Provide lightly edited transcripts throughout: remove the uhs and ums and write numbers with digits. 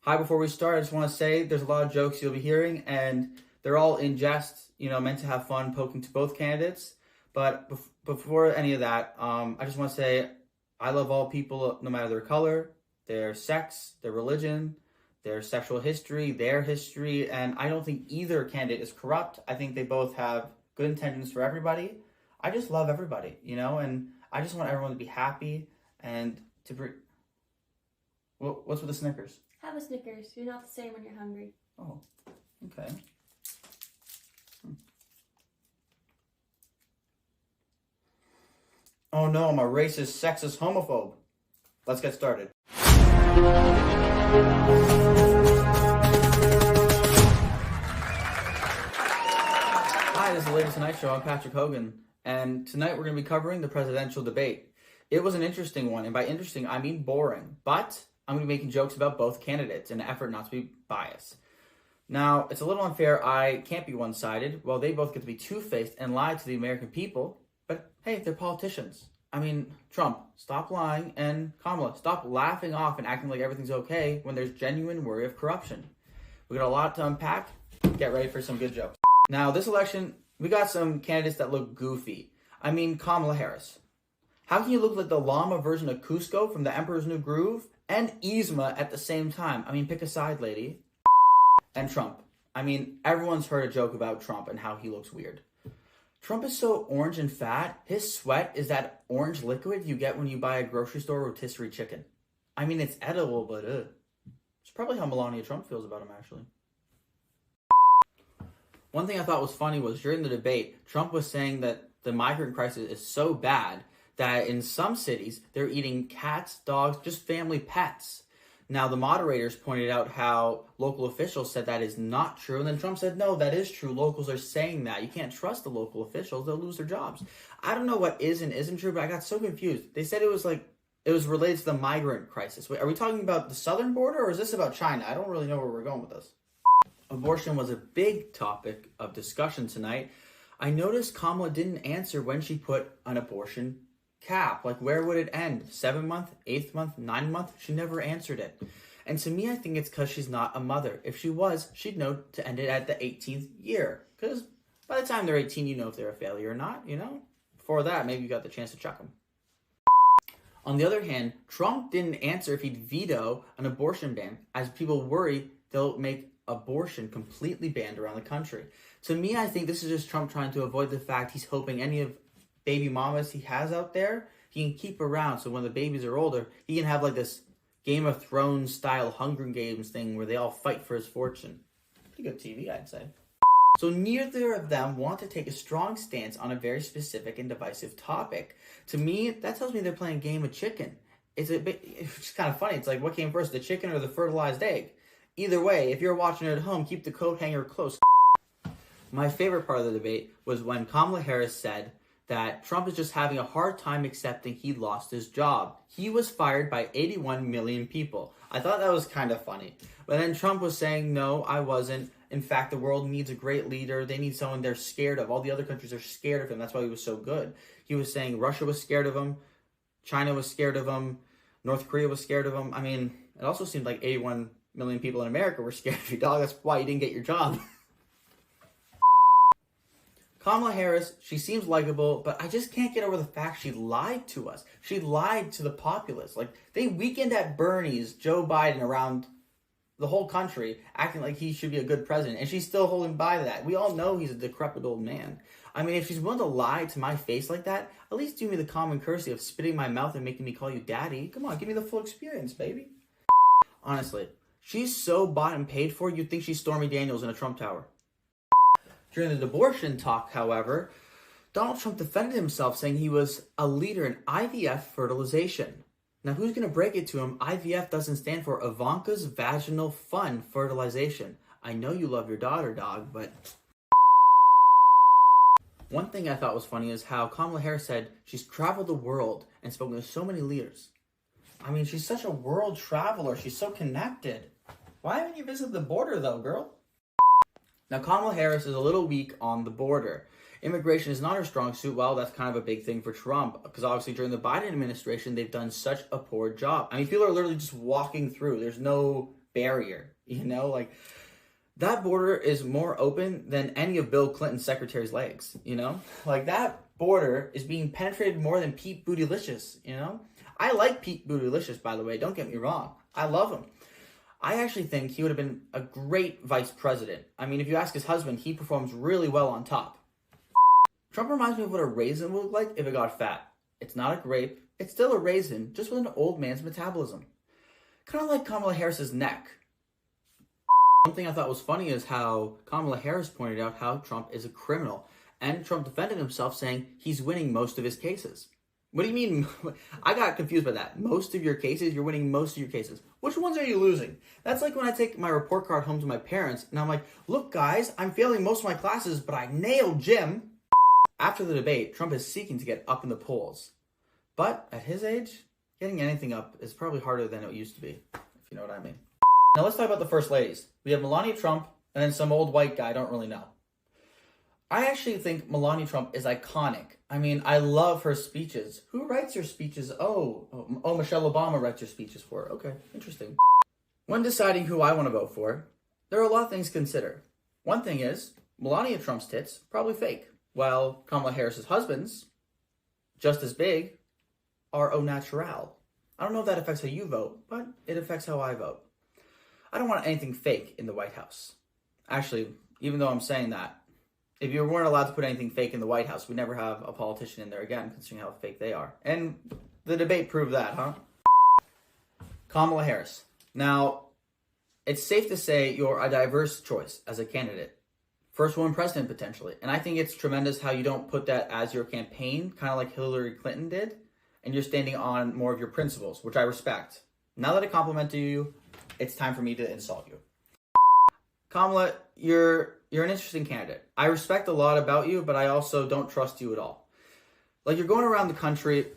Hi, before we start, I just want to say there's a lot of jokes you'll be hearing, and they're all in jest, meant to have fun, poking to both candidates. But before any of that, I just want to say I love all people, no matter their color, their sex, their religion, their sexual history, their history, and I don't think either candidate is corrupt. I think they both have good intentions for everybody. I just love everybody, and I just want everyone to be happy and to bring... What's with the Snickers? Have a Snickers. You're not the same when you're hungry. Oh, okay. Oh no, I'm a racist, sexist, homophobe. Let's get started. Hi, this is the latest Tonight Show. I'm Patrick Hogan, and tonight we're going to be covering the presidential debate. It was an interesting one, and by interesting, I mean boring, but I'm going to be making jokes about both candidates in an effort not to be biased. Now, it's a little unfair I can't be one-sided. Well, they both get to be two-faced and lie to the American people, but hey, they're politicians. I mean, Trump, stop lying, and Kamala, stop laughing off and acting like everything's okay when there's genuine worry of corruption. We got a lot to unpack. Get ready for some good jokes. Now, this election, we got some candidates that look goofy. I mean, Kamala Harris. How can you look like the llama version of Cusco from The Emperor's New Groove and Yzma at the same time? I mean, pick a side, lady. And Trump. I mean, everyone's heard a joke about Trump and how he looks weird. Trump is so orange and fat, his sweat is that orange liquid you get when you buy a grocery store rotisserie chicken. I mean, it's edible, but it's probably how Melania Trump feels about him, actually. One thing I thought was funny was during the debate, Trump was saying that the migrant crisis is so bad that in some cities, they're eating cats, dogs, just family pets. Now, the moderators pointed out how local officials said that is not true. And then Trump said, no, that is true. Locals are saying that. You can't trust the local officials. They'll lose their jobs. I don't know what is and isn't true, but I got so confused. They said it was related to the migrant crisis. Wait, are we talking about the southern border or is this about China? I don't really know where we're going with this. Abortion was a big topic of discussion tonight. I noticed Kamala didn't answer when she put an abortion cap. Like, where would it end? 7th month, 8th month, 9th month? She never answered it. And to me, I think it's because she's not a mother. If she was, she'd know to end it at the 18th year. Because by the time they're 18, you know if they're a failure or not, Before that, maybe you got the chance to chuck them. On the other hand, Trump didn't answer if he'd veto an abortion ban, as people worry they'll make abortion completely banned around the country. To me, I think this is just Trump trying to avoid the fact he's hoping any of baby mamas he has out there, he can keep around so when the babies are older, he can have like this Game of Thrones style Hunger Games thing where they all fight for his fortune. Pretty good TV, I'd say. So neither of them want to take a strong stance on a very specific and divisive topic. To me, that tells me they're playing a game of chicken. It's kind of funny. It's like, what came first, the chicken or the fertilized egg? Either way, if you're watching it at home, keep the coat hanger close. My favorite part of the debate was when Kamala Harris said that Trump is just having a hard time accepting he lost his job. He was fired by 81 million people. I thought that was kind of funny. But then Trump was saying, no, I wasn't. In fact, the world needs a great leader. They need someone they're scared of. All the other countries are scared of him. That's why he was so good. He was saying Russia was scared of him. China was scared of him. North Korea was scared of him. I mean, it also seemed like 81 million people in America were scared of you, dog. That's why you didn't get your job. Kamala Harris, she seems likable, but I just can't get over the fact she lied to us. She lied to the populace. Like, they weekend at Bernie's Joe Biden around the whole country, acting like he should be a good president, and she's still holding by to that. We all know he's a decrepit old man. I mean, if she's willing to lie to my face like that, at least do me the common courtesy of spitting in my mouth and making me call you daddy. Come on, give me the full experience, baby. Honestly, she's so bought and paid for, you'd think she's Stormy Daniels in a Trump Tower. During the abortion talk, however, Donald Trump defended himself, saying he was a leader in IVF fertilization. Now, who's going to break it to him? IVF doesn't stand for Ivanka's Vaginal Fun Fertilization. I know you love your daughter, dog, but... One thing I thought was funny is how Kamala Harris said she's traveled the world and spoken to so many leaders. I mean, she's such a world traveler. She's so connected. Why haven't you visited the border, though, girl? Now, Kamala Harris is a little weak on the border. Immigration is not her strong suit. Well, that's kind of a big thing for Trump, because obviously during the Biden administration, they've done such a poor job. I mean, people are literally just walking through. There's no barrier, like that border is more open than any of Bill Clinton's secretary's legs, like that border is being penetrated more than Pete Bootylicious, I like Pete Bootylicious, by the way, don't get me wrong, I love him. I actually think he would have been a great vice president. I mean, if you ask his husband, he performs really well on top. Trump reminds me of what a raisin would look like if it got fat. It's not a grape, it's still a raisin, just with an old man's metabolism. Kind of like Kamala Harris's neck. One thing I thought was funny is how Kamala Harris pointed out how Trump is a criminal. And Trump defended himself saying he's winning most of his cases. What do you mean? I got confused by that. Most of your cases? You're winning most of your cases. Which ones are you losing? That's like when I take my report card home to my parents and I'm like, look guys, I'm failing most of my classes, but I nailed gym. After the debate, Trump is seeking to get up in the polls. But at his age, getting anything up is probably harder than it used to be, if you know what I mean. Now let's talk about the first ladies. We have Melania Trump and then some old white guy I don't really know. I actually think Melania Trump is iconic. I mean, I love her speeches. Who writes her speeches? Oh, Michelle Obama writes her speeches for her. Okay, interesting. When deciding who I want to vote for, there are a lot of things to consider. One thing is, Melania Trump's tits, probably fake, while Kamala Harris's husband's, just as big, are au naturel. I don't know if that affects how you vote, but it affects how I vote. I don't want anything fake in the White House. Actually, even though I'm saying that, if you weren't allowed to put anything fake in the White House, we'd never have a politician in there again, considering how fake they are. And the debate proved that, huh? Kamala Harris. Now, it's safe to say you're a diverse choice as a candidate. First woman president, potentially. And I think it's tremendous how you don't put that as your campaign, kind of like Hillary Clinton did, and you're standing on more of your principles, which I respect. Now that I complimented you, it's time for me to insult you. Kamala, you're an interesting candidate. I respect a lot about you, but I also don't trust you at all. Like, you're going around the country,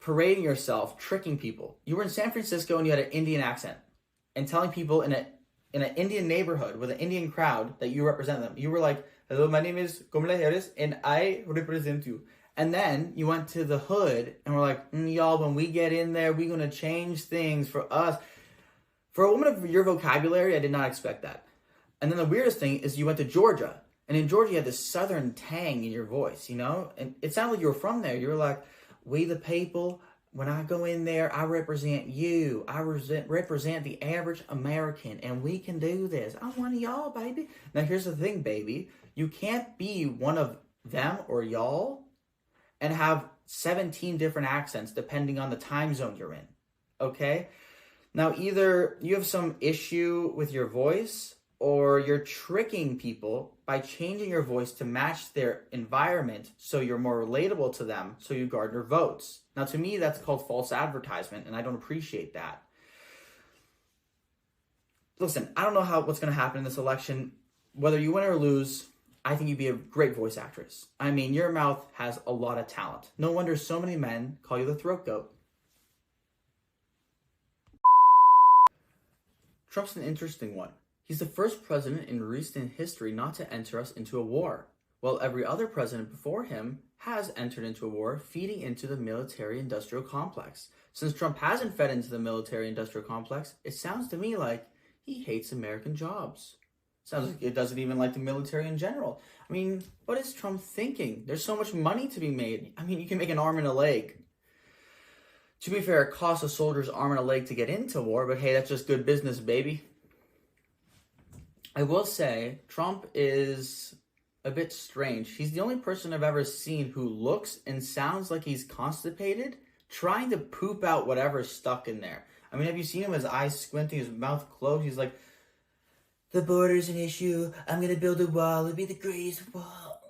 parading yourself, tricking people. You were in San Francisco and you had an Indian accent, and telling people in an Indian neighborhood with an Indian crowd that you represent them. You were like, hello, my name is Kamala Harris, and I represent you. And then you went to the hood and were like, y'all, when we get in there, we're going to change things for us. For a woman of your vocabulary, I did not expect that. And then the weirdest thing is you went to Georgia. And in Georgia, you had this southern tang in your voice, And it sounded like you were from there. You were like, we the people, when I go in there, I represent you. I represent the average American. And we can do this. I'm one of y'all, baby. Now, here's the thing, baby. You can't be one of them or y'all and have 17 different accents depending on the time zone you're in. Okay? Now, either you have some issue with your voice, or you're tricking people by changing your voice to match their environment so you're more relatable to them, so you garner votes. Now, to me, that's called false advertisement, and I don't appreciate that. Listen, I don't know what's going to happen in this election. Whether you win or lose, I think you'd be a great voice actress. I mean, your mouth has a lot of talent. No wonder so many men call you the throat goat. Trump's an interesting one. He's the first president in recent history not to enter us into a war, while every other president before him has entered into a war, feeding into the military-industrial complex. Since Trump hasn't fed into the military-industrial complex, it sounds to me like he hates American jobs. Sounds like it doesn't even like the military in general. I mean, what is Trump thinking? There's so much money to be made. I mean, you can make an arm and a leg. To be fair, it costs a soldier's arm and a leg to get into war, but hey, that's just good business, baby. I will say, Trump is a bit strange. He's the only person I've ever seen who looks and sounds like he's constipated, trying to poop out whatever's stuck in there. I mean, have you seen him? His eyes squinting, his mouth closed. He's like, the border's an issue. I'm going to build a wall. It'll be the greatest wall.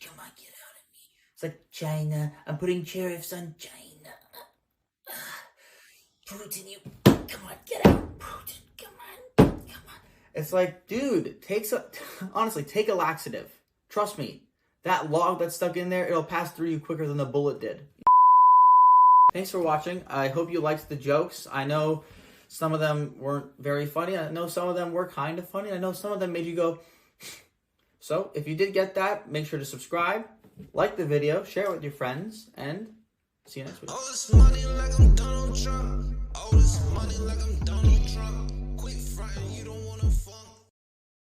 Come on, get out of me. It's like China. I'm putting tariffs on China. Putin, you. Come on, get out. Putin, come on. It's like, dude, honestly, take a laxative. Trust me. That log that's stuck in there, it'll pass through you quicker than the bullet did. Thanks for watching. I hope you liked the jokes. I know some of them weren't very funny. I know some of them were kind of funny. I know some of them made you go. So, if you did get that, make sure to subscribe, like the video, share it with your friends, and see you next week. All this money like I'm Donald Trump. All this money like I'm Donald Trump.